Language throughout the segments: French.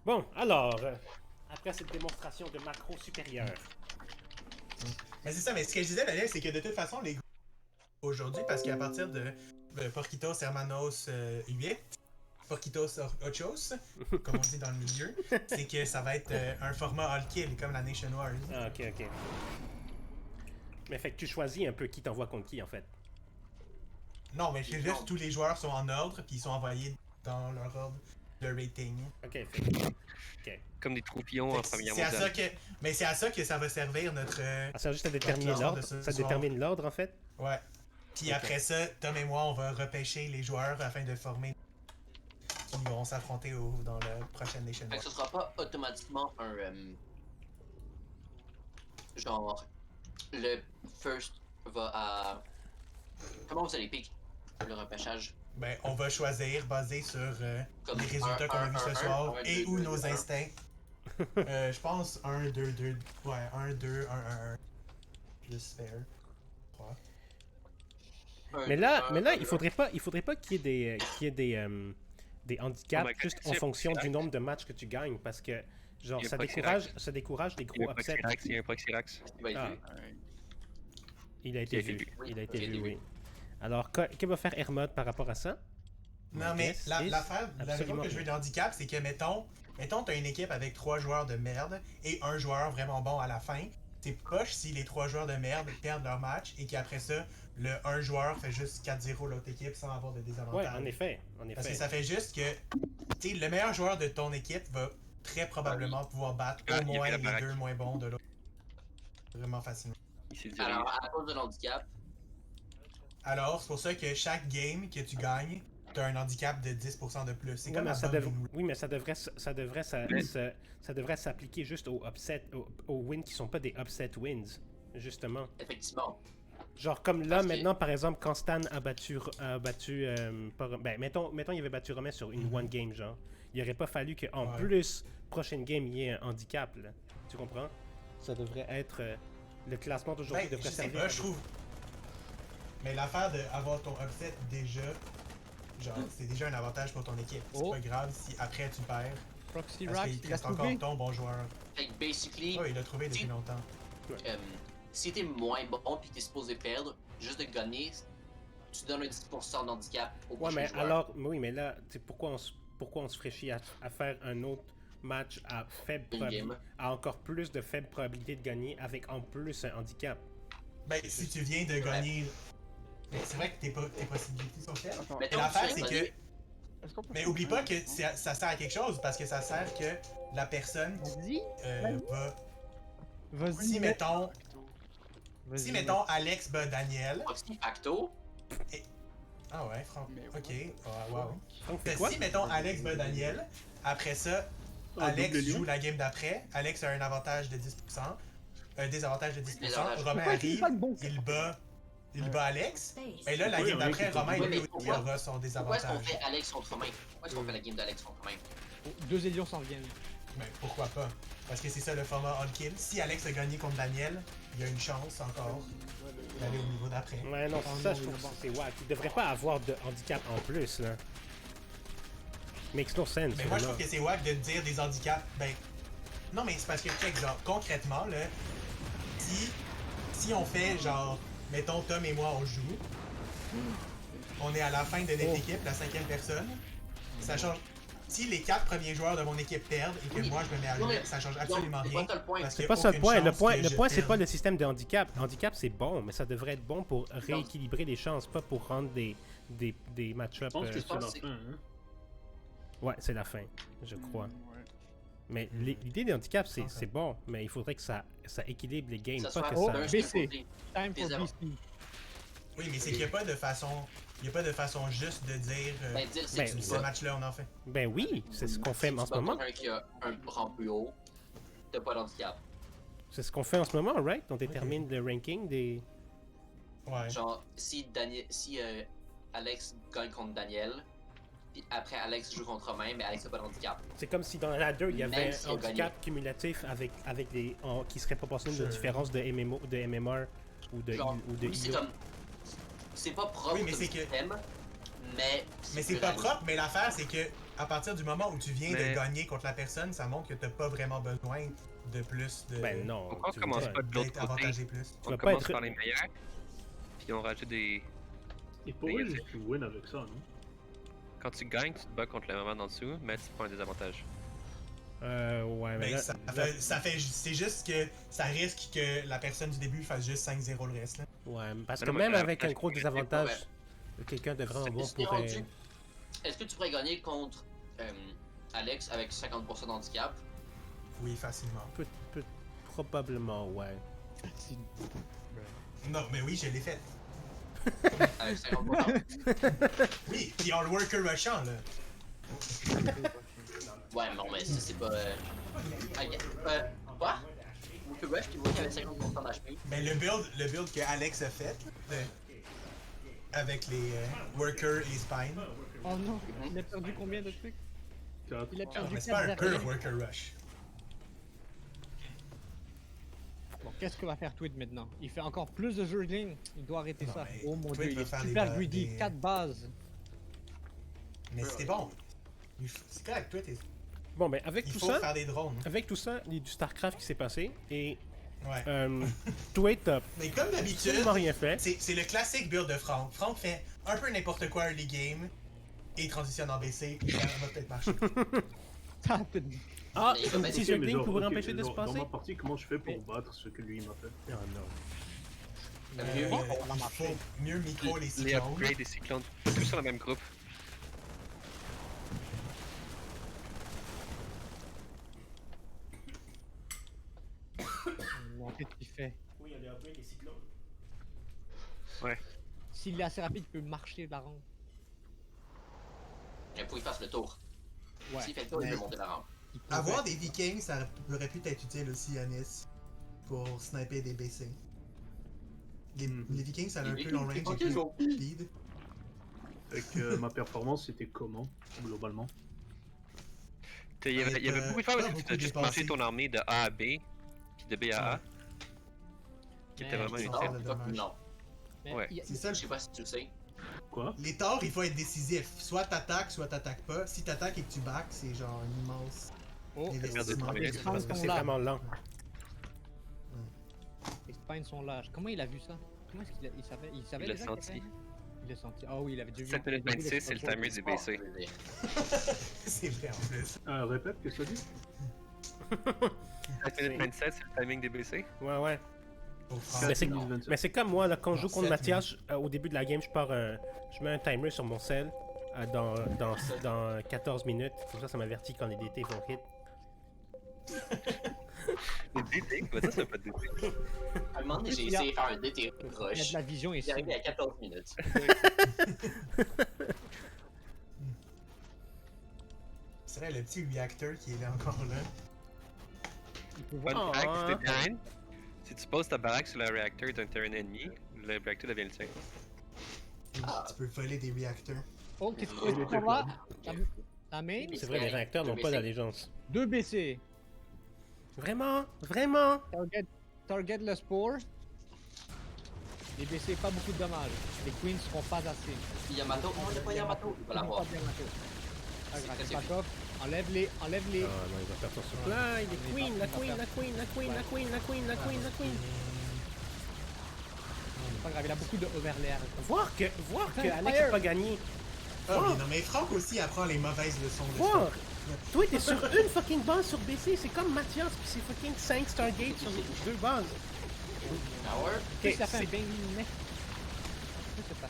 Bon, alors, après cette démonstration de macro supérieur. Mais c'est ça, mais ce que je disais, Daniel, c'est que de toute façon, les aujourd'hui, parce qu'à partir de Porquitos Hermanos 8, Porquitos Ochos, comme on dit dans le milieu, c'est que ça va être un format all-kill, comme la Nation Wars. Ah, ok, ok. Mais fait que tu choisis un peu qui t'envoie contre qui, en fait. Non, mais c'est juste tous les joueurs sont en ordre, puis ils sont envoyés dans leur ordre de rating. Ok, fait Comme des troupillons en première C'est à ça mondiale. que, mais c'est à ça que ça va servir notre. Ah, ça juste à déterminer classement l'ordre. de ce Ça soir. détermine l'ordre, en fait. Ouais. Puis Ok. après ça, Tom et moi, on va repêcher les joueurs afin de former qui vont s'affronter dans la prochaine Nation Fait Wars. que ce sera pas automatiquement un. Genre. Le first va à. Comment vous allez pick le repêchage? Ben, on va choisir basé sur Comme les résultats qu'on a vus ce soir et ou nos instincts. Je pense 1, 2, 2. Ouais, 1, 2, 1, 1. Juste fair. 3. Mais là, il faudrait pas qu'il y ait des handicaps Oh my God, juste en c'est fonction Xerax. du nombre de matchs que tu gagnes, parce que genre Il y a ça pas décourage les Il y gros a un upsets. Proxirax, il y a un Proxirax. Il va être Ah. vu. Il a été Il a été vu. vu. Il a Oui, été il a vu, été oui. Alors, que va faire Hermod par rapport à ça? Non, mais This is l'affaire, la raison absolument que je veux rien. d'handicap, c'est que mettons, t'as une équipe avec 3 joueurs de merde et un joueur vraiment bon à la fin. C'est poche si les 3 joueurs de merde perdent leur match et qu'après ça, le 1 joueur fait juste 4-0 l'autre équipe sans avoir de Ouais, désavantage. en effet. Parce que ça fait juste que tu sais, le meilleur joueur de ton équipe va très probablement pouvoir battre Ah, au il y moins avait la les baraque. 2 moins bons de l'autre. Vraiment facilement. Il s'est dit. Alors, à cause de l'handicap, Alors, c'est pour ça que chaque game que tu gagnes, t'as un handicap de 10% de plus. C'est Ouais, comme mais la ça bonne devrait, ligne. oui, mais ça devrait s'appliquer juste aux upsets, aux wins qui sont pas des upset wins, justement. effectivement. Genre comme là, Parce que- maintenant, par exemple, quand Stan a battu mettons, il avait battu Romain sur une one game, genre. Il aurait pas fallu qu'en Ouais. plus, prochaine game, il y ait un handicap, là. Tu comprends? Ça devrait être... le classement d'aujourd'hui Ben, devrait je sais servir... pas, je trouve. Mais l'affaire d'avoir ton upset déjà, genre, c'est déjà un avantage pour ton équipe. C'est Oh. pas grave si après tu perds, Proxy parce Rax, qu'il te il a reste encore trouvé. ton bon joueur. Fait que basically, Ouais, il l'a trouvé depuis longtemps. si t'es moins bon pis t'es supposé perdre, juste de gagner, tu donnes un 10% d'handicap au Ouais, prochain mais joueur. alors... Oui, mais là, tu sais, pourquoi on se ferait chier à faire un autre match à faible Une probabilité... game. à encore plus de faible probabilité de gagner avec en plus un handicap? Ben, si tu viens de gagner. Mais c'est vrai que tes possibilités sont faibles. Attends, Mais Mettons l'affaire, tu c'est viens de que. gagner. est-ce qu'on peut Mais oublie pas que ça sert à quelque chose, parce que ça sert que la personne Vas-y, va. vas-y. Si mettons. Vas-y, Si mettons Alex bat Daniel. Proxy facto, Ah ouais, franchement. Mais Ok. Ah, wow. Donc, fait quoi? Si mettons Alex bat Daniel, après ça, Ah, Alex double lion. joue la game d'après. Alex a un avantage de 10%. Un désavantage de 10%. Désavantage. Romain Pourquoi il fait arrive, pas le bon il bat Alex. Et là, la Pourquoi game il y a un d'après, mec qui Romain, Ouais, mais lui, il pourquoi- aura son pourquoi est-ce qu'on désavantage. fait Alex contre Romain? Pourquoi est-ce qu'on fait la game d'Alex contre Romain? Deux élions s'en viennent. Mais pourquoi pas? Parce que c'est ça le format on-kill. Si Alex a gagné contre Daniel, il y a une chance encore d'aller au niveau d'après. Ouais, non, Oh ça, non, je trouve il que a c'est wack. Il devrait pas avoir de handicap en plus, là. Makes no sense. Mais moi, je là. trouve que c'est wack de dire des handicaps. Ben. Non, mais c'est parce que, check, genre, concrètement, là, si on fait, genre, mettons, Tom et moi, on joue, on est à la fin de notre équipe, la 5e personne, ça change. Si les 4 premiers joueurs de mon équipe perdent et que Oui. moi je me mets à Non, jouer, mais- ça change non, absolument c'est rien. pas ça le point. Parce C'est qu'il y a pas ça le aucune point. Le chance point, que le je point c'est perde. pas le système de handicap. Handicap, c'est bon, mais ça devrait être bon pour rééquilibrer les chances, pas pour rendre des match-ups. Je pense que c'est la c'est- fin, hein. Ouais, c'est la fin, je crois. Ouais. Mais l'idée des handicaps, c'est bon, mais il faudrait que ça équilibre les games, Ça pas soit que Oh, ça. d'un BC. seul côté. Time for Des BC. Oui, mais c'est qu'il n'y a pas de façon. Il n'y a pas de façon juste de dire Ben, dire c'est Ben, que tu ce vas- match-là on en fait. Ben oui, c'est ce qu'on fait en ce tu bats moment. quelqu'un qui a un rang plus haut, t'as pas d'handicap. C'est ce qu'on fait en ce moment, right? On détermine le ranking des. Ouais. Genre, si Alex gagne contre Daniel, puis après Alex joue contre Romain, mais Alex a pas d'handicap. C'est comme si dans la ladder, il y avait Même si un on handicap cumulatif avec des qui serait proportionnel de Sure. différence de MMR ou de Genre, ou de oui, c'est IO. comme. C'est pas propre Oui, mais comme c'est que- système, mais. Mais c'est pas propre, mais l'affaire c'est que à partir du moment où tu viens Mais- de gagner contre la personne, ça montre que t'as pas vraiment besoin de plus de. Ben non. Pourquoi on tu commence veux pas de l'autre D'être côté? avantagé plus. On vas pas commence être- par les meilleurs, puis on rajoute des... Il pourrait juste win avec ça, non? Quand tu gagnes, tu te bats contre le moment d'en dessous, mais tu prends un désavantage. Ouais, mais Ben, là, c'est juste que ça risque que la personne du début fasse juste 5-0 le reste. Là. ouais, parce Mais que non, mais même avec un l'avantage gros que tu désavantage, quelqu'un de vraiment bon Est-ce que t'es pourrait... rendu- Est-ce que tu pourrais gagner contre Alex avec 50% d'handicap? Oui, facilement. Probablement, ouais. Non, mais oui, je l'ai fait. Avec 50%? Oui, puis en le worker rushant, là. Ouais, non, mais ça, c'est pas... Quoi? Worker Rush qui vaut qu'il avait 50% d'HP. Ben, le build que Alex a fait, là, avec les worker et spine, Oh non, il a perdu combien de trucs? 4. Il a perdu mais c'est pas un 4 pur derrière. worker rush. Bon, qu'est-ce que va faire Tweed maintenant? Il fait encore plus de jungling. Il doit arrêter Non, ça. mais Oh mon Tweed dieu, il va est faire super des greedy. des- 4 bases. Mais c'était bon. C'est correct, toi, Bon, mais avec il tout faut ça, faire des drones. avec tout ça, il y a du StarCraft qui s'est passé, et Ouais. Twitch t'as Mais comme d'habitude, absolument rien fait. c'est le classique build de Franck. Franck fait un peu n'importe quoi early game et transitionne en BC, puis ça va peut-être marcher. Ah, peut-être- Ah, Mais il un va petit Ok, mais juggling genre, pourrait ok, empêcher de se dans passer? ma partie, comment je fais pour battre ce que lui m'a fait? Oh non. Mieux, Oh, Il ça va marcher. faut mieux micro les Les cyclones. upgrades des cyclones, tous sur le même groupe. Non, qu'est-ce qu'il fait? Oui, il y a des upgrades des cyclones. Ouais. S'il est assez rapide, il peut marcher la rampe. Il faut qu'il fasse le tour. Ouais. S'il fait le tour, il Mais- peut monter la rampe. Il pourrait- Avoir des vikings, ça aurait pu être utile aussi à Nice pour sniper des BC. Les vikings, ça a un peu long range et plus speed. Fait que ma performance c'était comment, globalement? Il y avait beaucoup de fois où pas tu beaucoup as juste dépensé. marché ton armée de A à B, puis de B à A, qui était Mais- vraiment c'est utile. ça. Non, le pas- dommage. non. Mais Ouais. il y a- C'est ça, Je sais pas si tu le sais. Quoi? les torts, il faut être décisif. Soit t'attaques pas. Si t'attaques et que tu back, c'est genre un immense Oh, investissement. Les les spines spines Parce que sont c'est là. vraiment lent. Les spines sont là. Comment il a vu ça? Comment est-ce qu'il a... il savait Il l'a déjà senti. qu'il y avait- Il l'a senti. Ah oui, il avait déjà vu. 7 minutes 26, c'est le timer du BC. C'est vrai en plus. Répète, qu'est-ce que ça dit? 7 minutes 27, c'est le timing des BC. Ouais, ouais. Au Mais franc. c'est, 27. mais c'est comme moi, là, quand je joue Non, contre 7 Mathias, au début de la game, je mets un timer sur mon cell dans 14 minutes. Comme ça m'avertit quand les DT vont hit. Les DT, quoi, ça, c'est pas de DT. À un moment donné, j'ai Il y a- essayé de faire un DT Il y a rush. de la vision ici. J'ai arrivé à 14 minutes. C'est vrai, le petit reactor qui est là encore là. Il peut voir. Fun Oh, fact, hein. c'est terrain. Si tu poses ta baraque sur le réacteur d'un terrain ennemi, le réacteur devient le tien. Ah. Tu peux voler des reactors. Oh, qu'est-ce Il que tu était vois? plein. La main? C'est vrai, les réacteurs n'ont pas d'allégeance. 2 BC. Vraiment? Vraiment? Target le spore. Les BC, pas beaucoup de dommages. Les queens seront pas assez. Yamato, non, il n'y a pas Yamato. Il va l'avoir. Pas de Yamato. Pas C'est grave, très c'est pas grave. Enlève-les. Ah non, il va faire son supply. Les queens, la queen, la queen, la queen, la queen, la queen, la queen, la queen. C'est pas grave, il a beaucoup de overlayer. Voir que Fire. Alex n'a pas gagné. Ah oui, non, mais Franck aussi apprend les mauvaises leçons de Voir! ça. Toi, t'es sur une fucking base sur BC. C'est comme Mathias, puis c'est fucking 5 Stargate sur 2 bases. Power. Qu'est-ce qu'il a Ok, fait un c'est- bang mec? Qu'est-ce que c'est pas?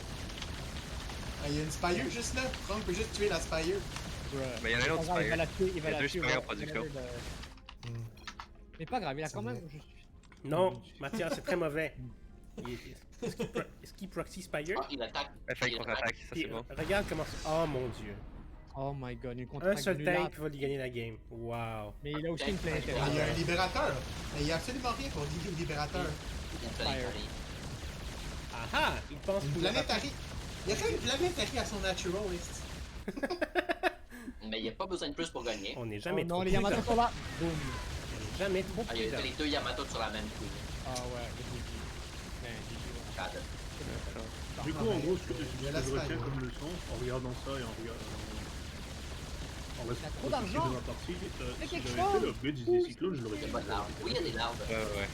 Ah, il y a une Spire juste là. Franck peut juste tuer la Spire. Mais il y en a un autre Pas grave, il va Spire. la tuer, il va Il y a la deux tuer. Spires en ouais, production. Mais pas grave, il a C'est quand même. vrai. Non, Mathias, c'est très mauvais. Est-ce qu'il proxy Spire? Ah, il attaque. Fait Il contre-attaque, ça Puis, c'est bon. regarde comment c'est. Oh mon dieu. Oh my god, une Un contre-attaque seul nulle. tank va lui gagner la game. Wow. Mais il a aussi une planète. Ah, il y a un libérateur. Mais il y a absolument rien pour guider le libérateur. Il y a une planète Fire. arrive. Ah ah! Il pense Une pouvoir- planétarie. Il y a fait une planétarie à son naturalist. Mais il n'y a pas besoin de plus pour gagner. On n'est Oh jamais non, trop les Yamato prudent. sont là. Boum. On n'est jamais trop Ah, il y a prudent. les deux Yamato sur la même queen. Ah ouais, les GG. Ben, GG, Bad. Du coup, en gros, ce que Il y a je la retiens Spire. comme leçon, en regardant ça et en regardant En vrai, Il a trop si d'argent. dans la partie, Fais si quelque j'avais chose. fait l'upgrade des cyclones, je l'aurais Il y a gagné. pas de larves. Oui, il y a des larves. Ouais.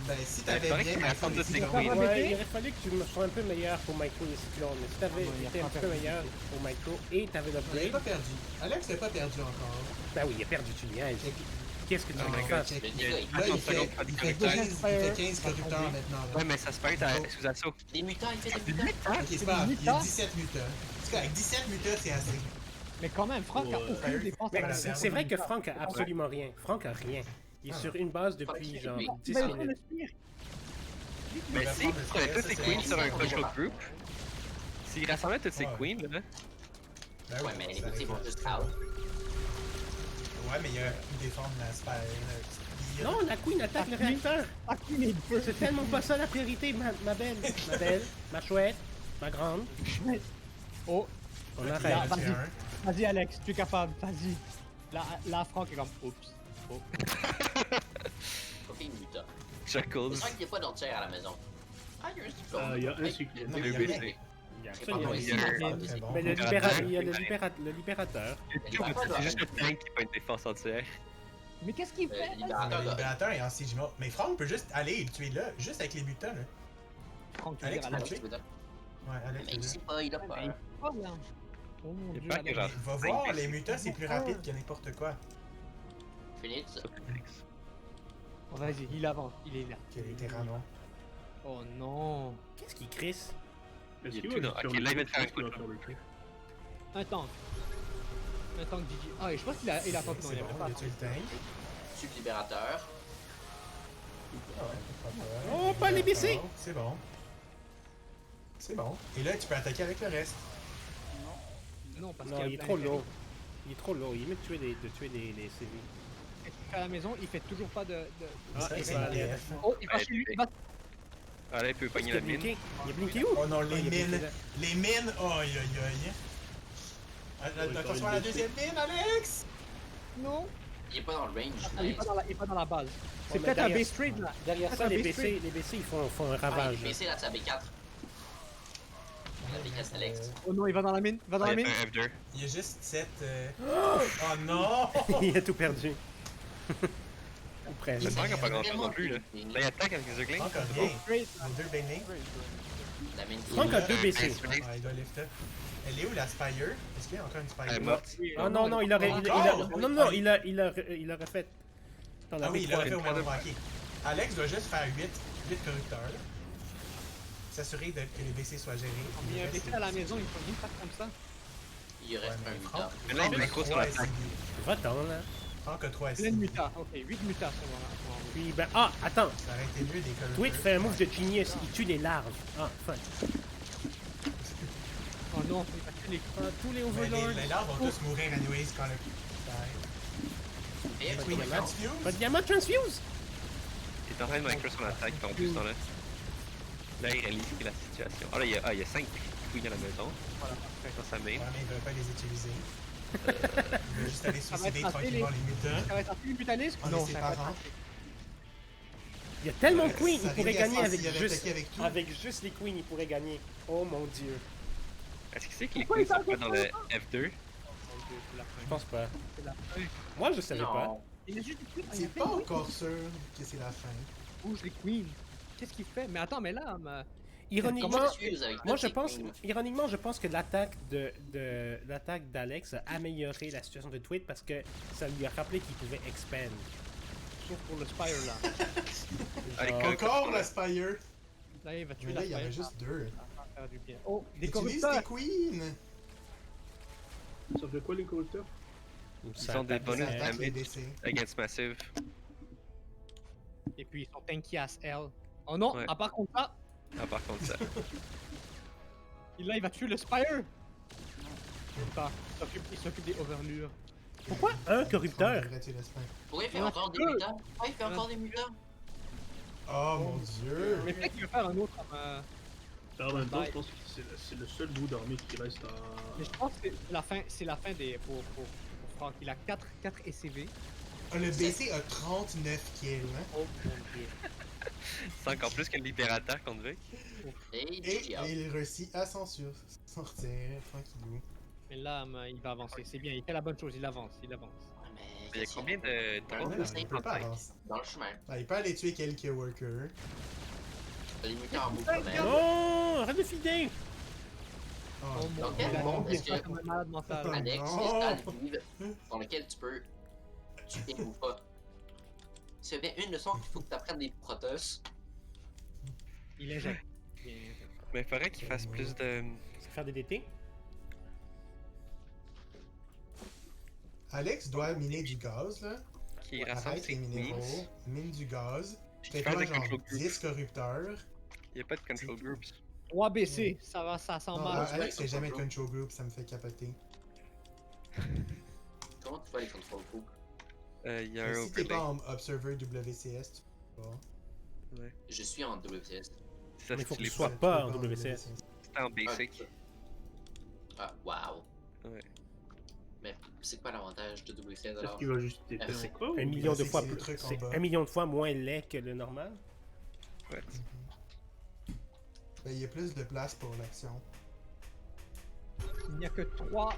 Ben, si Ouais, t'avais faudrait bien qu'il ma raconte femme de ses ici, queens. Ouais, il aurait fallu que tu me sois un peu meilleur pour Micro et Cyclone, mais si t'avais Ah, non, il a été un pas petit peu perdu. meilleur pour Micro et t'avais il a l'upgrade, pas perdu. Alex n'a pas perdu encore. ben oui, il a perdu, tu niaises. Check. Qu'est-ce que tu Non, veux my qu'il God. fasse? Le check. dégât, Là, Attends il une seconde, fait, il pas fait de 15, il fait 15 corrupteurs maintenant. Là. Ouais, mais ça se peut être sous assaut. des mutants, il fait des mutants. Ok, c'est pas grave, il y a 17 mutants. En tout cas, avec 17 mutants, c'est assez. Mais quand même, Franck a Ouais. aucune défense Mais à la c'est merde. c'est vrai que Franck a absolument rien. Franck a rien. Il est sur une base depuis genre 10 Ben, minutes. Mais va si prendre le il prenait stress, toutes les ça, queens c'est- sur un c'est- control group, s'il rassemblait toutes ses Ouais. queens, là, Ben Ouais, mais les ça petits vont arrive. juste out. Ouais, mais il y a une défense de la spire. Non, la Queen attaque le réacteur. Ah, Queen est deux. C'est tellement pas ça la priorité, ma belle. Ma belle, ma chouette, ma grande. Oh, On Ok, arrête. là, tu vas-y. fais un. vas-y Alex, tu es capable, vas-y. Là, Franck est comme, oups. Oh. Ok, mutant. Shackles. C'est vrai qu'il n'y a pas d'entière à la maison. Ah, il y a un cyclone. Il y a un cyclone. Non, Le il y a BC. rien. Il y a C'est absolument pas rien. Il y a un- possible. Très bon. Mais le, Ah, il y a le libérateur. C'est juste le tank qui pas une défense entière. Mais qu'est-ce qu'il fait? Le libérateur est en siege mort. Mais Franck peut juste aller et le tuer là, juste avec les mutants. Là. Franck, tu veux Alex, dire à la tu suite. Ouais, Alex. Mais il sait pas, il a Mais peur. il oh, là. Oh mon Il dieu, est pas Alex. que genre- Va voir, les mutants c'est plus rapide que n'importe quoi. Phoenix. Oh, vas-y, il avance, il est là. Que les Terranons. Oh non. Qu'est-ce qu'il crisse? Est-ce Il est qu'il tout va dans- faire ok, le là, il va truc? faire un Je pense qu'il va coup de faire le truc. Un tank. Un tank Gigi. Ah, et je pense qu'il a, il a pas non, C'est il bon, avait il pas. a tué le tank. Tue le libérateur. Oh, pas les BC! C'est bon. C'est bon. Et là, tu peux attaquer avec le reste. Non, parce Non, qu'il y a il est plein trop de- lourd. Il est trop lourd. Il est mieux de tuer les civils. À la maison, il fait toujours pas de... Ah, Ça, il c'est va un aller. DF. Oh, il va chez lui, il va... Ah là, il peut pogner Il la a mine. blinké. Il a blinké où? Oh non, les Ah, il a blinké mines. là. Les mines. Aïe aïe aïe. Attention à la deuxième mine, Alex! Non, Il est pas dans le range. il est pas dans la, il est pas dans la base. C'est mais peut-être un derrière- base trade là. Derrière Peut-être ça, un les base BC, trade. les BC ils font un Ah, ravage. il est baissé là, c'est AB4. AB4 Alex. Oh non, il va dans la mine, il va dans Ah, la il a mine. fait un F2. Il y a juste 7. Oh non! Il a tout perdu. Ou presque. C'est vrai qu'il n'y a pas grand chose Tellement non plus, là. bien. Là, il attaque avec les Zuglings. Encore c'est rien. bon. Trade. Les deux Bailing. La mine qui Franck a deux Un BC. Base Phoenix. Ouais, il doit lift up. Elle est où la Spire? Est-ce qu'il y a encore une Spire? Elle est morte. Ah non, non, il aurait. Non, non, il aurait fait. T'en Ah avais oui, il trois. l'aurait fait au même moment. Ok. Alex doit juste faire 8 corrupteurs. là. S'assurer que les BC soient gérés. Il y a un BC à la maison, il faut bien faire comme ça. il reste un mutant. Mais là, il est micro sur la l'attaque. Va-t'en là. Franck a 3 Plein de mutas, ok, 8 mutas sont en haut. Puis ben. Ah, attends. Ça aurait été mieux des corrupteurs. Twit fait un move de genius. Il tue les larves. Ah, fuck. Oh non, il va tuer les... Ah, tous les Mais overlords. les larves vont tous mourir anyways quand le. Et Queen diamant. Transfuse? Pas de diamant transfuse. Il est en train de micro sur l'attaque en plus, temps là. Là, il réalise la situation. Ah là, il y a 5 queens à la maison. Voilà, parfait. Dans sa main. Ouais, mais il ne veut pas les utiliser. Il veut juste aller Ça va suicider être assez tranquillement les mutants. Ça va être un peu mutaliste? On est Non, ses ça va être parents. assez. Il y a tellement de Ça queens. Il aurait pourrait été gagner assez avec s'il avait juste. attaqué avec tout. Avec juste les queens, il pourrait gagner. Oh mon dieu. Est-ce qu'il sait que les Pourquoi queens il sont pas dans le F2? C'est la fin. Je pense pas. C'est la fin. Moi, je savais pas. non. Il a juste des queens. Il a C'est fait pas une encore sûr que c'est la fin. bouge les queens. Qu'est-ce qu'il fait? Mais attends, mais là, Ironiquement, Comment tu fuse avec moi toutes je ces pense, queens? ironiquement, je pense que l'attaque l'attaque d'Alex a amélioré la situation de Twit parce que ça lui a rappelé qu'il pouvait expand. sauf pour le Spire là. Avec, Genre, Encore la Spire! Là, il va tuer Mais la là, il y en Spire. a juste 2. Ça va faire du bien. Oh, des Utilise corrupteurs! tes queens! Ça fait quoi les corrupteurs? Ils ont des attaque bonus Ça attaque les damage DC. against massive. Et puis ils sont tanky as hell. Oh non, Ouais. à part contre ça, Ah, par contre, ça. là il va tuer le Spire! Pas. Il s'occupe des overlures. Pourquoi un corrupteur? On devrait tuer le Spire. Pourquoi il fait Il y en a encore des deux. mutants? Ah, il fait encore des mutants? Oh mon dieu! Mais peut-être qu'il va faire un autre comme En même temps, Ouais. je pense que c'est le seul bout d'armée qui reste à. Mais je pense que c'est la fin des. Pour Franck. Il a 4 SCV. Ah, le BC a 39 kills, hein? Oh mon dieu. C'est encore plus que le libérateur contre Vic. Et Et GG out. il réussit à s'en sortir tranquillou. Mais là, il va avancer. C'est bien, il fait la bonne chose, il avance, il avance. Ouais, mais. Il y a combien de Ouais, drones? non, il peut pas avancer. Dans le chemin. Il peut aller tuer quelques workers. Limité en bout quand même. Non, arrête de fider. Oh, Oh mon Ok, dieu, il a bon, tombé est-ce que- comme un malade mental. Alex, non. il y a une livre dans lequel tu peux tuer ou pas. S'il y avait une leçon qu'il faut que tu apprennes des Protoss, Il injecte. Il injecte. Mais il faudrait qu'il fasse plus de. C'est faire des DT? Alex doit miner du gaz, là. Qui rassemble Arrête ses les minéraux, queens. mine du gaz. Puis Fais qu'il fasse pas des genre control groups. 10 corrupteurs. Il n'y a pas de control groups. 3 BC, ça sent Non, mal. Alex fait jamais de control control group, ça me fait capoter. comment tu fais les control group? Il y a Mais un si t'es overlay. pas en Observer WCS, tu peux pas. Ouais. Je suis en WCS. Ça, Mais faut tu que l'es tu sois pas. pas en WCS. C'était en basic. Ah, wow. Ouais. Mais c'est quoi l'avantage de WCS Est-ce alors? qu'il va juste TP c'est encore? Un ou- million de c'est fois le plus. truc en C'est bas. 1 million de fois moins laid que le normal. Ouais. Ben, il y a plus de place pour l'action. Il n'y a que 3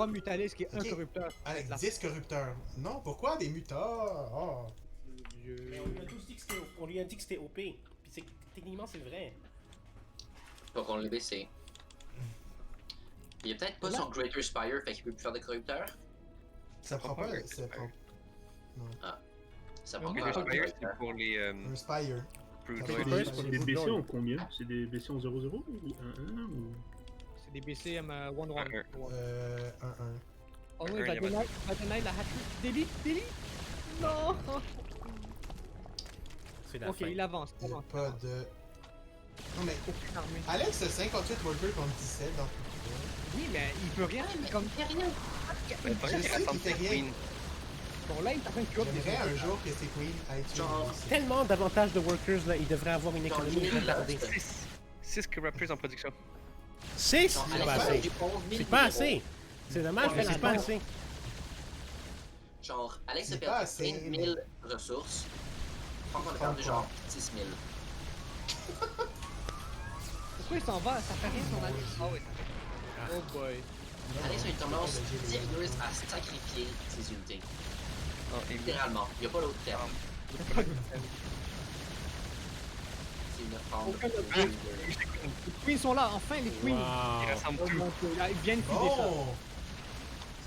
mutalisques et un Ok. corrupteur. Alex, La- 10 corrupteurs. Non, pourquoi des mutards? Oh. Mais on lui a tous dit que c'était on lui a dit que c'était OP. Puis techniquement c'est vrai. Faut qu'on le baissé. Il est peut-être pas Là- son Greater Spire, fait qu'il peut plus faire de corrupteur. Ça prend prend pas. pas Ça prend Ça Mais prend moi, pas Le un Spire, corrupteur. c'est pour les un Spire. Brood Ça fait Lords. des- C'est des BC en combien? C'est des BC en 0-0 ou 1-1 ou... C'est des BC 1-1. Un. 1-1. Oh Un, oui, va il y a deny la hat-trick. Délit. Non. C'est la Ok, fin. il avance. Il y a avance, pas avance. de. Non, mais Aucune armée. Alex a 58 workers contre 17 dans tout Oui, mais il peut rien. Comme fait rien. Mais il faudrait Je qu'il sais rassemble qu'il fait ses rien. queens. bon là, il est en train de ça. club des J'aimerais un autres. jour que ces queens aillent tuer Genre, aussi. Tellement d'avantages de workers là, il devrait avoir une économie Genre, retardée. 6 corruptors en production. 6? Non, C'est Alex, pas j'ai assez. 11 000 C'est pas minéraux. assez. C'est dommage, Ouais, mais mais c'est pas attends. assez. Genre, Alex a C'est pas perdu assez, 20 000 ressources. Franck, on a perdu genre 10 000. Pourquoi il s'en va? Ça fait rien son Alex. Ah oui, ça fait. Oh boy. Alex a une tendance sérieuse à sacrifier ses unités. Oh, et Littéralement. Il n'y a pas l'autre terme. C'est une forme Aucun de... objet. Les queens sont là, enfin les queens. il Wow. rassemble Oh tout. mon dieu, là, ils viennent filer ça. Oh!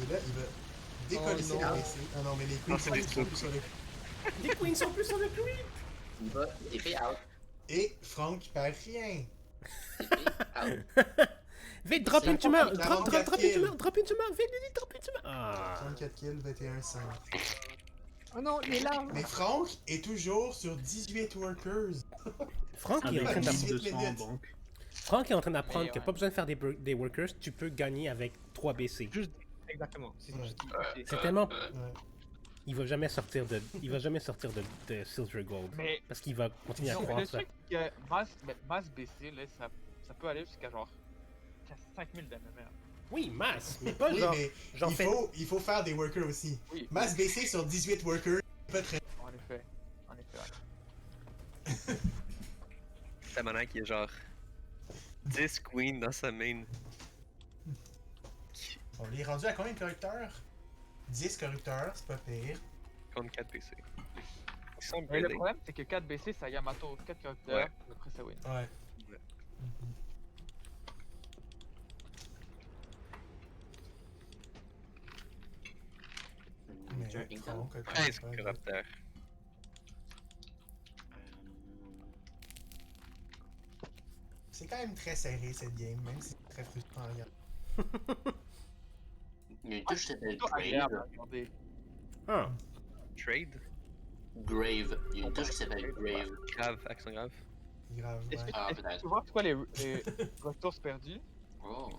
Et là, il va décoller Oh, non. les PC. Ah non, mais les queens Non, c'est sont des plus trucs. sur le. Les queens sont plus sur le creep. Il va TP out. Et Franck perd rien. TP out. Vite, drop C'est une tumeur. pas Drop 44 une tumeur. Drop une tumeur. Vite, vite, drop une tumeur. Ah. 34 kills, 21 5. Oh non, les larmes. Mais Franck est toujours sur 18 workers. Franck est en Avec train d'apprendre. 1200 en 18 banque. Franck est en train d'apprendre Mais que ouais. pas besoin de faire des workers, tu peux gagner avec 3 BC. Juste, exactement. C'est Ouais. C'est tellement. Ouais. Il va jamais sortir de Silver Gold. Mais Parce qu'il va continuer à donc, croire le ça. truc que masse BC, là, ça peut aller jusqu'à genre 5000 de MMR. Oui, masse, mais pas Oui, genre. mais j'en fais- il faut faire des workers aussi. Oui, Masse BC sur 18 workers, pas très. en effet. En effet. Ouais. Ta manière qui est genre 10 queens dans sa main. On est rendu à combien de corrupteurs? 10 corrupteurs, c'est pas pire. Contre 4 PC. Ils sont Mais le buildés. problème, c'est que 4 BC, ça Yamato, 4 caractères, Ouais. après ça win. Ouais. Ouais. Mais Jerking Franck, Town. 13 corrupteurs. c'est quand même très serré cette game, même si c'est très frustrant à regarder. Il y a une touche qui s'appelle Plutôt agréable à Grave. regarder. Ah. Trade. Grave. Il y a une touche qui s'appelle Grave. Grave. Action grave. Grave, Est-ce ouais. que, Ah, est-ce que peut-être. tu vois c'est quoi les ressources perdues? Oh.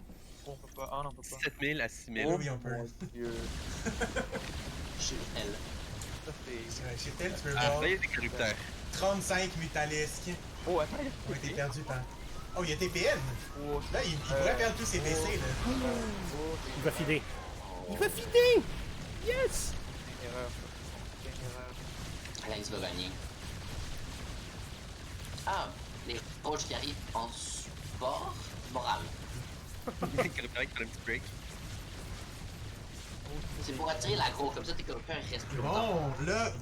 On peut pas. Ah non, on peut pas. 7000 à 6000. Oui, on peut. Mon dieu. Chez elle. Ça c'est. Ouais, chez Tel, tu peux Ah, voir là, il y a des corrupteurs. 35 mutalisques Oh, attends, il y a ont été perdus par. Oh, il y a TPN! Oh, Là, il pourrait perdre tous ses PC, là. oh, Il va fider. Il va fider! Yes! c'est une erreur. C'est une erreur. Alex va gagner. Ah, les coachs qui arrivent en support moral. Les corrupteurs qui prennent un petit break. C'est pour attirer l'aggro, comme ça tes corrupteurs restent plus longtemps. Bon, là,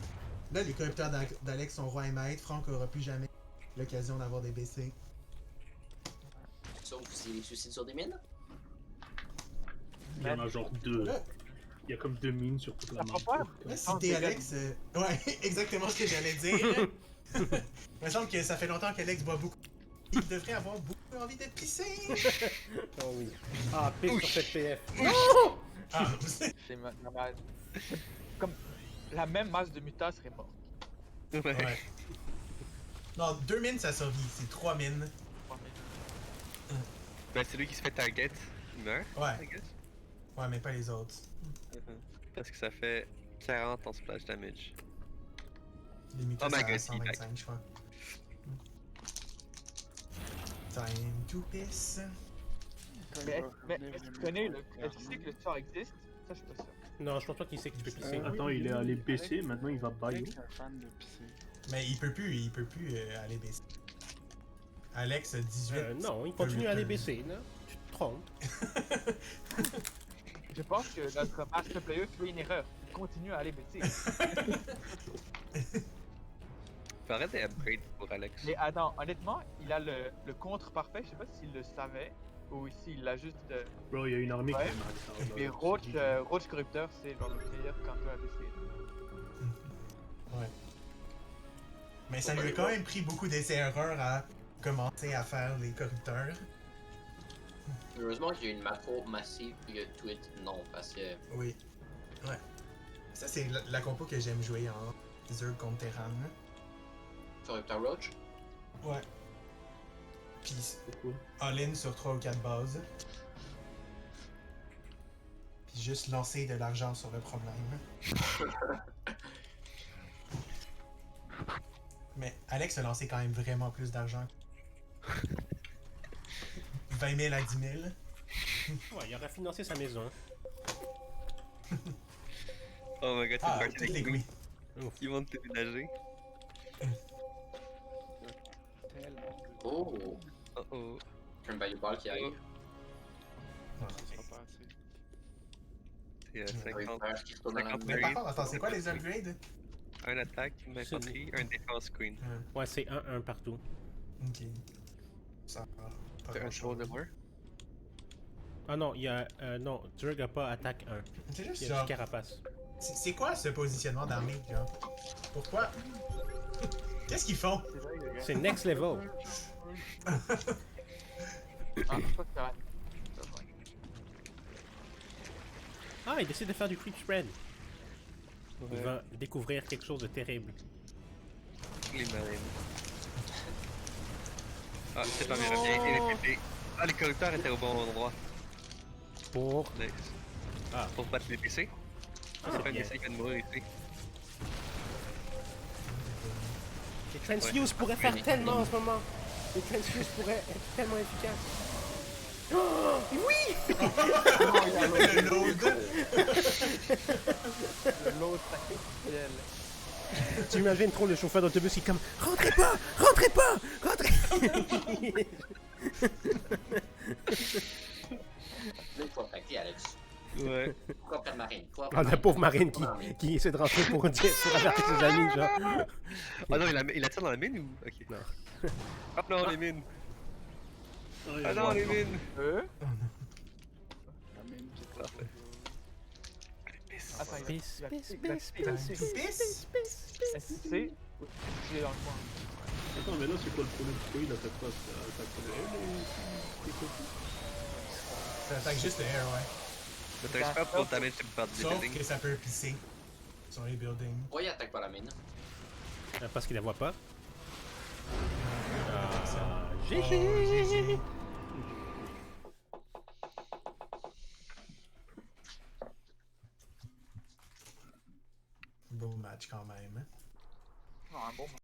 les corrupteurs d'Alex sont roi et maître. Franck aura plus jamais l'occasion d'avoir des BC. Sauf s'il est suicide sur des mines. Il y en a genre 2. Là, Il y a comme 2 mines sur toute la Ça map. prend pas. là, si t'es Alex... Ouais, exactement ce que j'allais dire. Il me semble que ça fait longtemps qu'Alex boit beaucoup. Il devrait avoir beaucoup envie d'être pissé. Oh oui. Ah, pisse sur cette PF. Ah, C'est normal. Comme la même masse de mutas serait morte. ouais. Non, 2 mines ça survit, c'est 3 mines. Ben, c'est lui qui se fait target. Il meurt, I Ouais, guess. ouais, mais pas les autres. Parce que ça fait 40 en splash damage. Les mutas Oh my à God, 125, je crois. Time to piss. Mais est-ce que tu connais le. Est-ce que tu sais que le sort existe? Ça, je suis pas sûr. Non, je pense pas qu'il sait que tu peux pisser. Attends, il est allé baisser, maintenant il va bailler. Mais il peut plus aller baisser. Alex, 18. Non, il continue à aller baisser, là. Tu te trompes. Je pense que notre master player fait une erreur. Il continue à aller baisser. Faut arrêter d'upgrade pour Alex. Mais attends, honnêtement, il a le contre parfait. Je sais pas s'il le savait ou s'il l'a juste. Bro, il y a une armée Ouais. qui est mal. Mais Roach Corrupteur, c'est genre le meilleur canto à baisser. Ouais. Mais ça lui a quand même pris beaucoup d'essais-erreurs à commencer à faire les corrupteurs. Heureusement qu'il y a une macro massive puis que Twit non, parce que. Oui. Ouais. Ça, c'est la compo que j'aime jouer en Zerg contre Terran. Corrupteur Roach. Ouais. Puis C'est cool. all-in sur 3 ou 4 bases. Puis juste lancer de l'argent sur le problème. Mais Alex a lancé quand même vraiment plus d'argent. 20 000 à 10 000. Ouais, il aurait financé sa maison. Oh my god, c'est Ah, une toutes partie les de oui. qui vont te déménager. Oh! Oh oh. Un Bayou Ball qui arrive. C'est Un 50. corrupteur qui retourne dans la 50. Mais par contre, attends, c'est quoi les upgrades? Un attaque, une infanterie, un défense queen. Ouais, c'est 1-1 partout. Ok. Ça va. Pas C'est un grand-chose. tour de moins. Ah non, il y a. Non, Zerg a pas attaque 1. C'est juste Il y a genre. juste carapace. C'est quoi ce positionnement d'armée, genre? Pourquoi? Qu'est-ce qu'ils font? C'est vrai, les gars. C'est next level. Ah, je crois que ça va. Ah, il décide de faire du creep spread. Il Ouais. va découvrir quelque chose de terrible. Les marines. Ah, c'est pas bien, bien. Il est pété. Ah, les corrupteurs étaient au bon endroit. Pour. Nice. Ah. Pour battre les PC. Ah, C'est pas un bien. PC qui vient de mourir ici. Les transfuse pourraient faire tellement en ce moment. Les transfuse pourraient être tellement efficaces. Oh, oui! Le load! L'autre sacrificiel. Tu imagines trop le chauffeur d'autobus qui est comme rentrez pas! Rentrez pas! Rentrez! Là, il faut attaquer Alex. Ouais. Pourquoi perdre Marine? Pourquoi Ah, la pauvre marine qui essaie de rentrer pour dire pour avertir ses amis, genre. Ah non, il attire dans la mine ou? Ok. Non. Oh non, les mines! Ah, il y a Ah non, moi. les mines! Parfait. Attends, Pisse, il va pisse, il va pisse, piquer. pisse, Pisse! Est-ce que c'est ou il est dans le coin? Attends, mais là, c'est quoi le problème? Pourquoi il attaque pas? Ça attaque pas les copies. Ça attaque juste le air, ouais. Mais t'as un super pour damage sur le part du Sauf building. que ça peut pisser sur les buildings. Pourquoi il attaque pas la mine? Parce qu'il la voit pas. Oh, GG! GG. Beau match quand même. Non, un bon